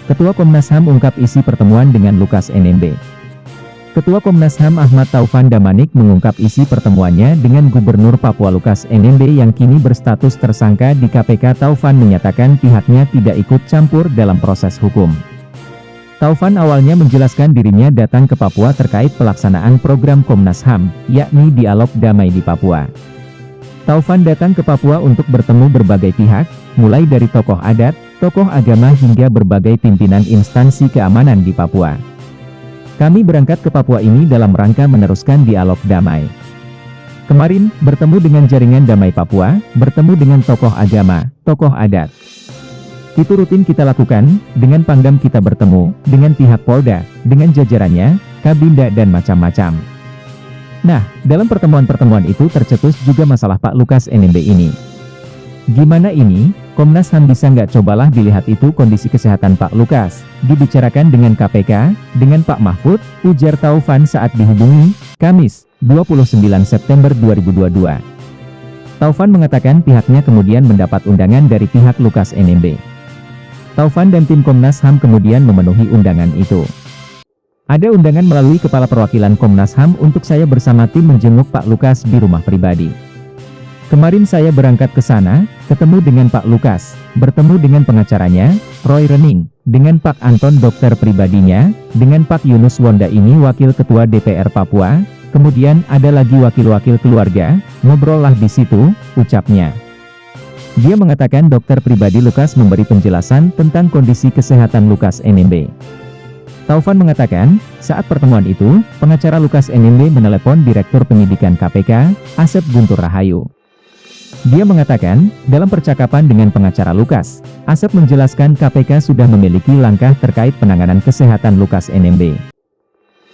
Ketua Komnas HAM ungkap isi pertemuan dengan Lukas NMB. Ketua Komnas HAM Ahmad Taufan Damanik mengungkap isi pertemuannya dengan Gubernur Papua Lukas NMB yang kini berstatus tersangka di KPK. Taufan menyatakan pihaknya tidak ikut campur dalam proses hukum. Taufan awalnya menjelaskan dirinya datang ke Papua terkait pelaksanaan program Komnas HAM, yakni Dialog Damai di Papua. Taufan datang ke Papua untuk bertemu berbagai pihak, mulai dari tokoh adat, tokoh agama hingga berbagai pimpinan instansi keamanan di Papua. Kami berangkat ke Papua ini dalam rangka meneruskan dialog damai. Kemarin, bertemu dengan Jaringan Damai Papua, bertemu dengan tokoh agama, tokoh adat. Itu rutin kita lakukan, dengan Pangdam kita bertemu, dengan pihak Polda, dengan jajarannya, Kabinda dan macam-macam. Nah, dalam pertemuan-pertemuan itu tercetus juga masalah Pak Lukas NMB ini. Gimana ini, Komnas HAM bisa nggak cobalah dilihat itu kondisi kesehatan Pak Lukas, dibicarakan dengan KPK, dengan Pak Mahfud, ujar Taufan saat dihubungi, Kamis, 29 September 2022. Taufan mengatakan pihaknya kemudian mendapat undangan dari pihak Lukas NMB. Taufan dan tim Komnas HAM kemudian memenuhi undangan itu. Ada undangan melalui Kepala Perwakilan Komnas HAM untuk saya bersama tim menjenguk Pak Lukas di rumah pribadi. Kemarin saya berangkat ke sana, ketemu dengan Pak Lukas, bertemu dengan pengacaranya, Roy Rening, dengan Pak Anton dokter pribadinya, dengan Pak Yunus Wonda ini wakil ketua DPR Papua, kemudian ada lagi wakil-wakil keluarga, ngobrol lah di situ, ucapnya. Dia mengatakan dokter pribadi Lukas memberi penjelasan tentang kondisi kesehatan Lukas NMB. Taufan mengatakan, saat pertemuan itu, pengacara Lukas NMB menelepon Direktur Penyidikan KPK, Asep Guntur Rahayu. Dia mengatakan, dalam percakapan dengan pengacara Lukas, Asep menjelaskan KPK sudah memiliki langkah terkait penanganan kesehatan Lukas NMB.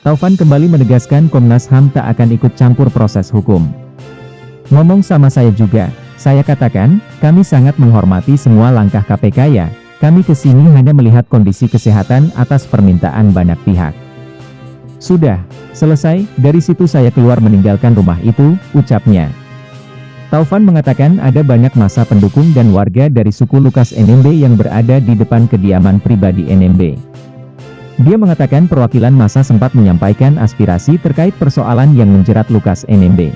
Taufan kembali menegaskan Komnas HAM tak akan ikut campur proses hukum. Ngomong sama saya juga, saya katakan, kami sangat menghormati semua langkah KPK ya, kami kesini hanya melihat kondisi kesehatan atas permintaan banyak pihak. Sudah, selesai, dari situ saya keluar meninggalkan rumah itu, ucapnya. Taufan mengatakan ada banyak massa pendukung dan warga dari suku Lukas NMB yang berada di depan kediaman pribadi NMB. Dia mengatakan perwakilan massa sempat menyampaikan aspirasi terkait persoalan yang menjerat Lukas NMB.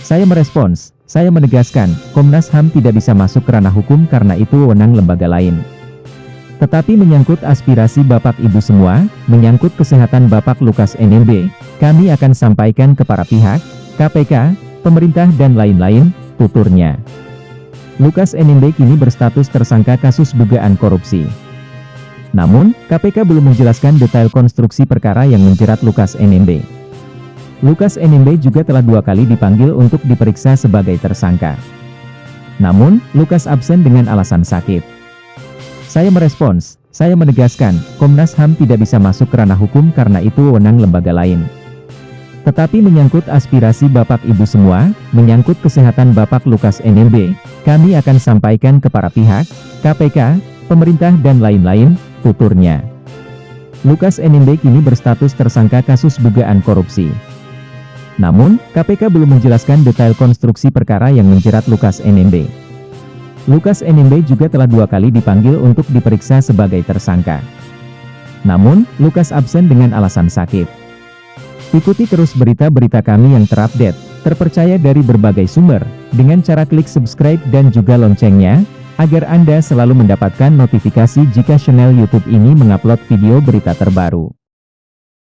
Saya merespons, saya menegaskan, Komnas HAM tidak bisa masuk ke ranah hukum karena itu wewenang lembaga lain. Tetapi menyangkut aspirasi Bapak Ibu semua, menyangkut kesehatan Bapak Lukas NMB, kami akan sampaikan ke para pihak, KPK, pemerintah dan lain-lain, tuturnya. Lukas NMB kini berstatus tersangka kasus dugaan korupsi. Namun, KPK belum menjelaskan detail konstruksi perkara yang menjerat Lukas NMB. Lukas NMB juga telah 2 kali dipanggil untuk diperiksa sebagai tersangka. Namun, Lukas absen dengan alasan sakit. Saya merespons, saya menegaskan, Komnas HAM tidak bisa masuk ke ranah hukum karena itu wewenang lembaga lain. Tetapi menyangkut aspirasi Bapak Ibu semua, menyangkut kesehatan Bapak Lukas NMB, kami akan sampaikan ke para pihak, KPK, pemerintah dan lain-lain, tuturnya. Lukas NMB kini berstatus tersangka kasus dugaan korupsi. Namun, KPK belum menjelaskan detail konstruksi perkara yang menjerat Lukas NMB. Lukas NMB juga telah 2 kali dipanggil untuk diperiksa sebagai tersangka. Namun, Lukas absen dengan alasan sakit. Ikuti terus berita-berita kami yang terupdate, terpercaya dari berbagai sumber, dengan cara klik subscribe dan juga loncengnya, agar Anda selalu mendapatkan notifikasi jika channel YouTube ini mengupload video berita terbaru.